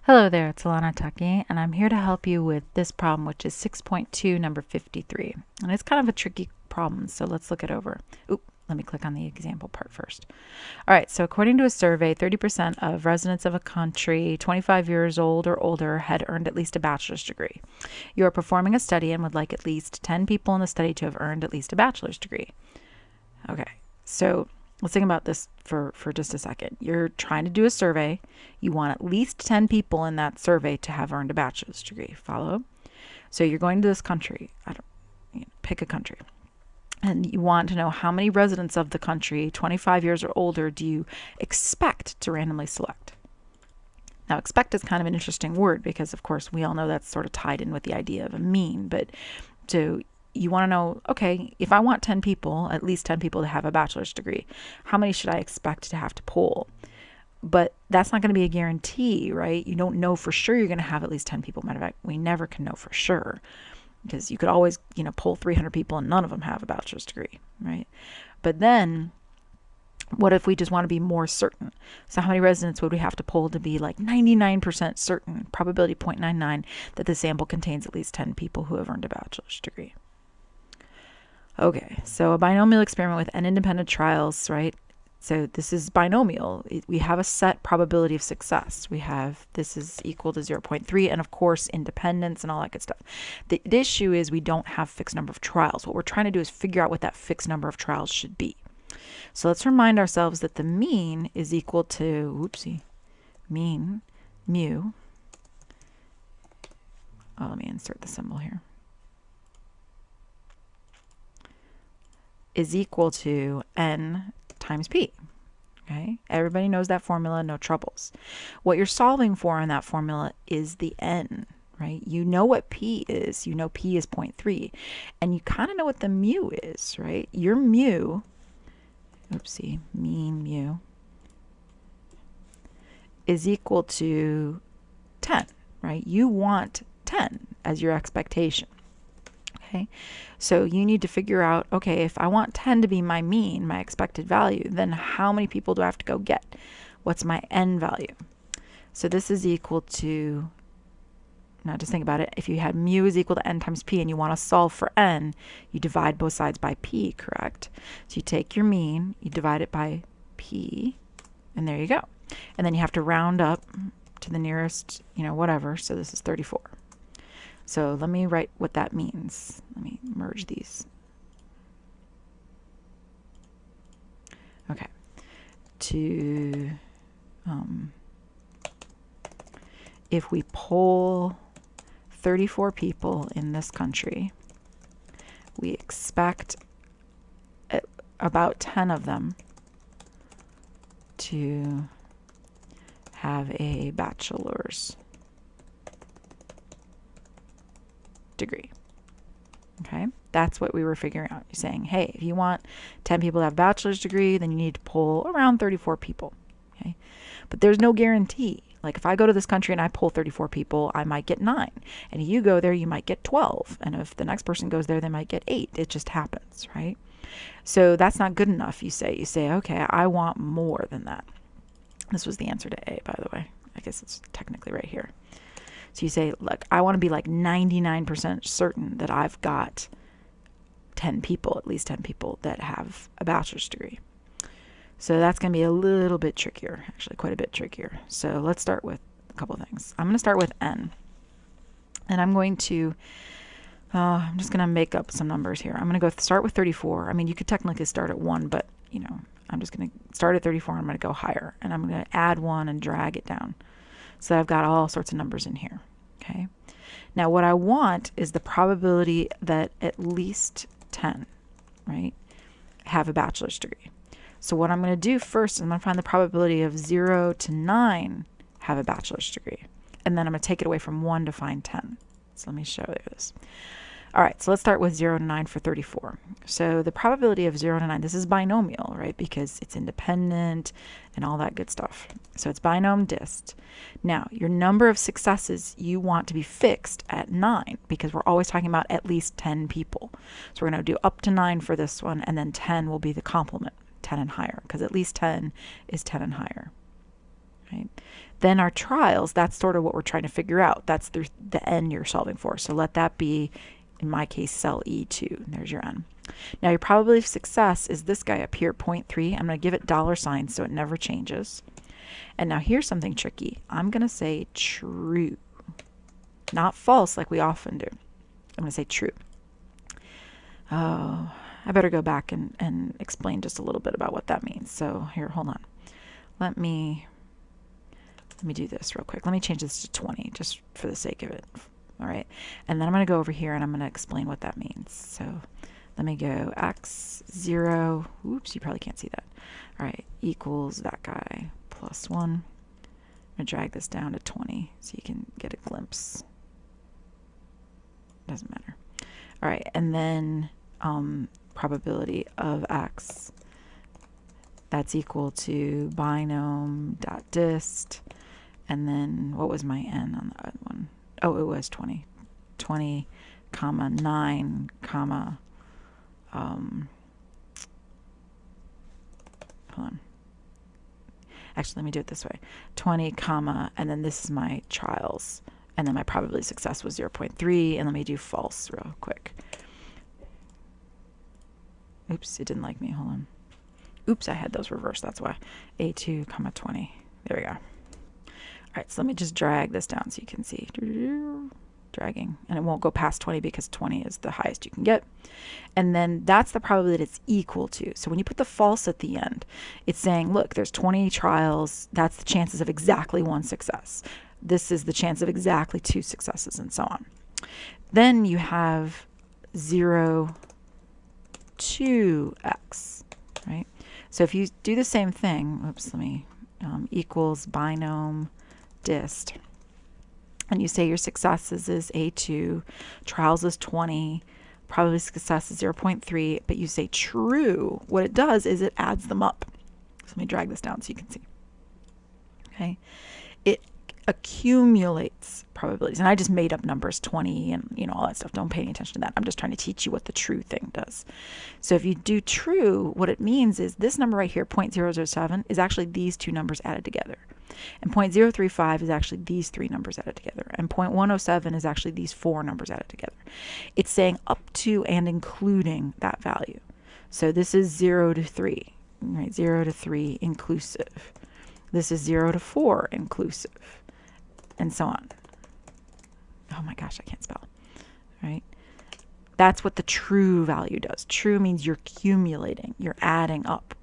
Hello there, it's Alana Tucky, and I'm here to help you with this problem, which is 6.2, number 53. And it's kind of a tricky problem, so let's look it over. Oop, let me click on the example part first. All right, so according to a survey, 30% of residents of a country 25 years old or older had earned at least a bachelor's degree. You are performing a study and would like at least 10 people in the study to have earned at least a bachelor's degree. Okay, so let's think about this for just a second. You're trying to do a survey. You want at least 10 people in that survey to have earned a bachelor's degree. Follow? So you're going to this country. Pick a country. And you want to know how many residents of the country, 25 years or older, do you expect to randomly select? Now, expect is kind of an interesting word because, of course, we all know that's sort of tied in with the idea of a mean. But so you want to know, okay, if I want 10 people, at least 10 people to have a bachelor's degree, how many should I expect to have to poll? But that's not going to be a guarantee, right? You don't know for sure you're going to have at least 10 people. Matter of fact, we never can know for sure because you could always, poll 300 people and none of them have a bachelor's degree, right? But then what if we just want to be more certain? So how many residents would we have to poll to be like 99% certain, probability 0.99, that the sample contains at least 10 people who have earned a bachelor's degree? Okay, so a binomial experiment with n independent trials, right? So this is binomial. We have a set probability of success. We have this is equal to 0.3, and of course independence and all that good stuff. The issue is we don't have fixed number of trials. What we're trying to do is figure out what that fixed number of trials should be. So let's remind ourselves that the mean is equal to, mean, mu. Oh, let me insert the symbol here. Is equal to n times p. Okay, everybody knows that formula, no troubles. What you're solving for in that formula is the n, right? You know what p is. You know p is 0.3, and you kind of know what the mu is, right? Your mu, mean mu, is equal to 10, right? You want 10 as your expectation. Okay, so you need to figure out, okay, if I want 10 to be my mean, my expected value, then how many people do I have to go get? What's my n value? So this is equal to, now just think about it, if you had mu is equal to n times p and you want to solve for n, you divide both sides by p, correct? So you take your mean, you divide it by p, and there you go. And then you have to round up to the nearest, whatever, so this is 34. So let me write what that means. Let me merge these. Okay. If we poll 34 people in this country, we expect about 10 of them to have a bachelor's degree. Okay, that's what we were figuring out. You're saying, hey, if you want 10 people to have a bachelor's degree, then you need to poll around 34 people. Okay, but there's no guarantee. Like if I go to this country and I poll 34 people, I might get 9. And if you go there, you might get 12. And if the next person goes there, they might get 8. It just happens, right? So that's not good enough, you say. You say, okay, I want more than that. This was the answer to A, by the way. I guess it's technically right here. So you say, look, I want to be like 99% certain that I've got 10 people, at least 10 people that have a bachelor's degree. So that's going to be a little bit trickier, actually quite a bit trickier. So let's start with a couple of things. I'm going to start with n. And I'm going to, I'm just going to make up some numbers here. I'm going to go start with 34. I mean, you could technically start at 1, but, I'm just going to start at 34. I'm going to go higher. And I'm going to add 1 and drag it down. So I've got all sorts of numbers in here. Okay. Now what I want is the probability that at least 10, right, have a bachelor's degree. So what I'm going to do first is I'm going to find the probability of 0 to 9 have a bachelor's degree. And then I'm going to take it away from 1 to find 10. So let me show you this. All right, so let's start with 0 to 9 for 34. So the probability of 0 to 9, this is binomial, right, because it's independent and all that good stuff. So it's binom dist. Now, your number of successes you want to be fixed at 9 because we're always talking about at least 10 people. So we're going to do up to 9 for this one, and then 10 will be the complement, 10 and higher, because at least 10 is 10 and higher. right? Then our trials, that's sort of what we're trying to figure out. That's the n you're solving for. So let that be, in my case, cell E2. There's your n. Now your probability of success is this guy up here, 0.3. I'm going to give it $signs so it never changes. And now here's something tricky. I'm going to say true, not false like we often do. I'm going to say true. Oh, I better go back and explain just a little bit about what that means. So here, hold on. Let me do this real quick. Let me change this to 20 just for the sake of it. All right. And then I'm going to go over here and I'm going to explain what that means. So let me go x0. Oops, you probably can't see that. All right. Equals that guy plus 1. I'm going to drag this down to 20 so you can get a glimpse. Doesn't matter. All right. And then probability of x, that's equal to binom.dist. And then what was my n on the other one? Oh, it was 20. 20, comma, 9, comma, hold on. Actually, let me do it this way. 20, comma, and then this is my trials. And then my probability of success was 0.3. And let me do false real quick. Oops, it didn't like me. Hold on. Oops, I had those reversed. That's why. A2, comma, 20. There we go. All right, so let me just drag this down so you can see. Dragging. And it won't go past 20 because 20 is the highest you can get. And then that's the probability that it's equal to. So when you put the false at the end, it's saying, look, there's 20 trials. That's the chances of exactly 1 success. This is the chance of exactly 2 successes, and so on. Then you have 0, 2x, right? So if you do the same thing, oops, let me, equals binom dist, and you say your successes is A2, trials is 20, probability success is 0.3, but you say true, what it does is it adds them up. So let me drag this down so you can see. Okay, it accumulates probabilities, and I just made up numbers, 20 and all that stuff. Don't pay any attention to that. I'm just trying to teach you what the true thing does. So if you do true, what it means is this number right here, 0.007, is actually these 2 numbers added together, and 0.035 is actually these 3 numbers added together, and 0.107 is actually these 4 numbers added together. It's saying up to and including that value. So this is 0 to 3, right? 0 to 3 inclusive. This is 0 to 4 inclusive, and so on. Oh my gosh, I can't spell, right? That's what the true value does. True means you're accumulating, you're adding up.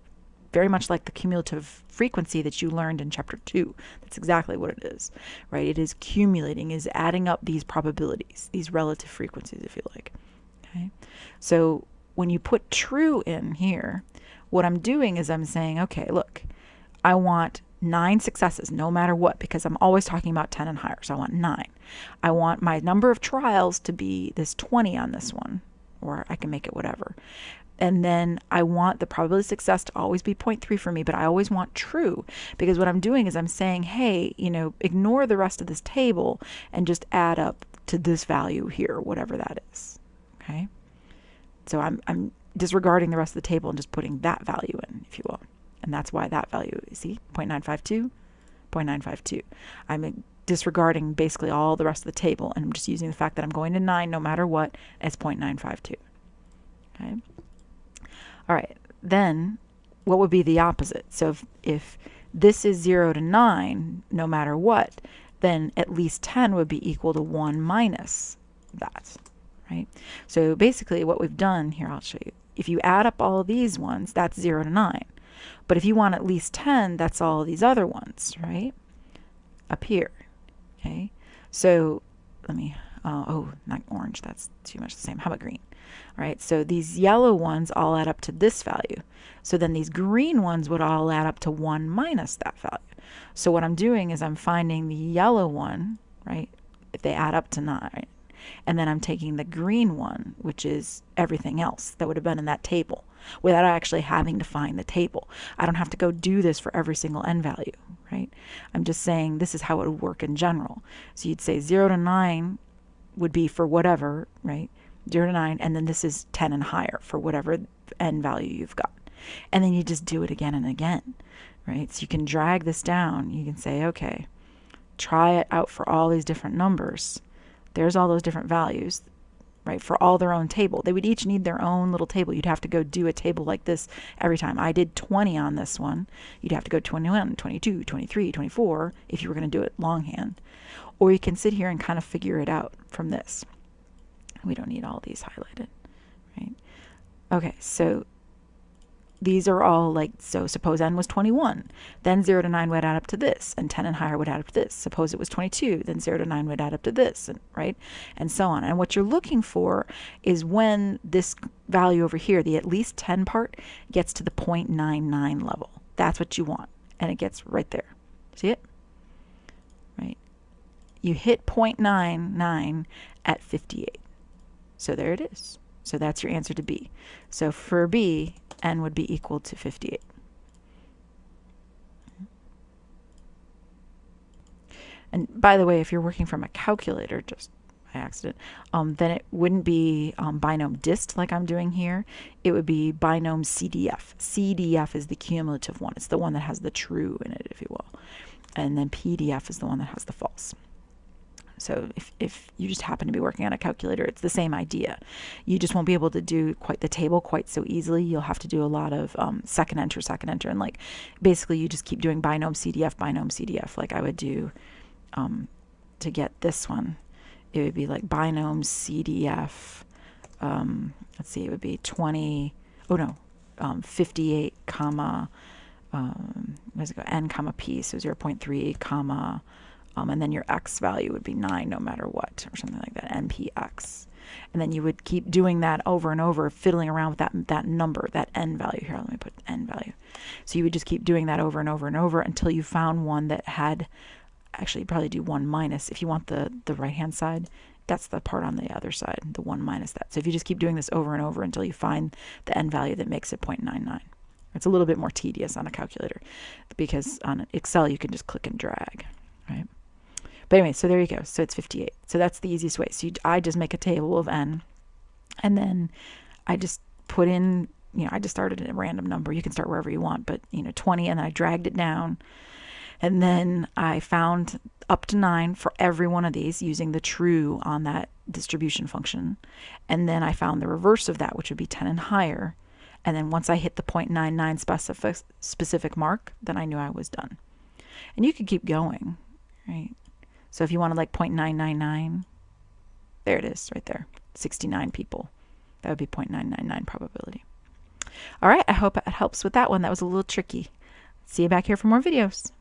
Very much like the cumulative frequency that you learned in chapter 2. That's exactly what it is, right? It is accumulating, is adding up these probabilities, these relative frequencies, if you like. Okay. So when you put true in here, what I'm doing is I'm saying, okay, look, I want 9 successes no matter what, because I'm always talking about 10 and higher, so I want 9. I want my number of trials to be this 20 on this one, or I can make it whatever. And then I want the probability of success to always be 0.3 for me, but I always want true, because what I'm doing is I'm saying, hey, ignore the rest of this table and just add up to this value here, whatever that is. Okay? So I'm disregarding the rest of the table and just putting that value in, if you will. And that's why that value, see, 0.952, 0.952. I'm disregarding basically all the rest of the table, and I'm just using the fact that I'm going to 9 no matter what as 0.952. Okay. All right. Then what would be the opposite? So if this is 0 to 9 no matter what, then at least 10 would be equal to 1 minus that, right? So basically what we've done here, I'll show you. If you add up all of these ones, that's 0 to 9. But if you want at least 10, that's all of these other ones, right? Up here, okay? So let me, oh, not orange, that's too much the same. How about green? All right, so these yellow ones all add up to this value. So then these green ones would all add up to 1 minus that value. So what I'm doing is I'm finding the yellow one, right, if they add up to 9. And then I'm taking the green one, which is everything else that would have been in that table, without actually having to find the table. I don't have to go do this for every single n value, right? I'm just saying this is how it would work in general. So you'd say 0 to 9 would be for whatever, right? 0 to 9, and then this is 10 and higher for whatever n value you've got. And then you just do it again and again, right? So you can drag this down. You can say, okay, try it out for all these different numbers. There's all those different values, right, for all their own table. They would each need their own little table. You'd have to go do a table like this every time. I did 20 on this one. You'd have to go 21, 22, 23, 24 if you were going to do it longhand. Or you can sit here and kind of figure it out from this. We don't need all these highlighted, right? Okay, so these are all like, so suppose n was 21, then 0 to 9 would add up to this, and 10 and higher would add up to this. Suppose it was 22, then 0 to 9 would add up to this, and, right? And so on. And what you're looking for is when this value over here, the at least 10 part, gets to the 0.99 level. That's what you want. And it gets right there. See it? Right? You hit 0.99 at 58. So there it is. So that's your answer to B. So for B, n would be equal to 58. And by the way, if you're working from a calculator, just by accident, then it wouldn't be binom dist like I'm doing here. It would be binom CDF. CDF is the cumulative one. It's the one that has the true in it, if you will. And then PDF is the one that has the false. So if you just happen to be working on a calculator, it's the same idea. You just won't be able to do quite the table quite so easily. You'll have to do a lot of second enter, and like basically you just keep doing binom CDF, like I would do to get this one. It would be like binom CDF. Let's see, it would be 58 comma where's it go? N comma P, so 0.3 comma. And then your x value would be 9 no matter what, or something like that, npx. And then you would keep doing that over and over, fiddling around with that number, that n value. Here, let me put n value. So you would just keep doing that over and over and over until you found one that had, actually you'd probably do 1 minus. If you want the right-hand side, that's the part on the other side, the 1 minus that. So if you just keep doing this over and over until you find the n value that makes it 0.99. It's a little bit more tedious on a calculator because on Excel you can just click and drag, right? But anyway, so there you go. So it's 58. So that's the easiest way. So I just make a table of n, and then I just put in, I just started a random number. You can start wherever you want, but 20, and then I dragged it down. And then I found up to 9 for every one of these using the true on that distribution function. And then I found the reverse of that, which would be 10 and higher. And then once I hit the 0.99 specific mark, then I knew I was done. And you could keep going, right? So if you wanted like 0.999, there it is right there, 69 people. That would be 0.999 probability. All right, I hope it helps with that one. That was a little tricky. See you back here for more videos.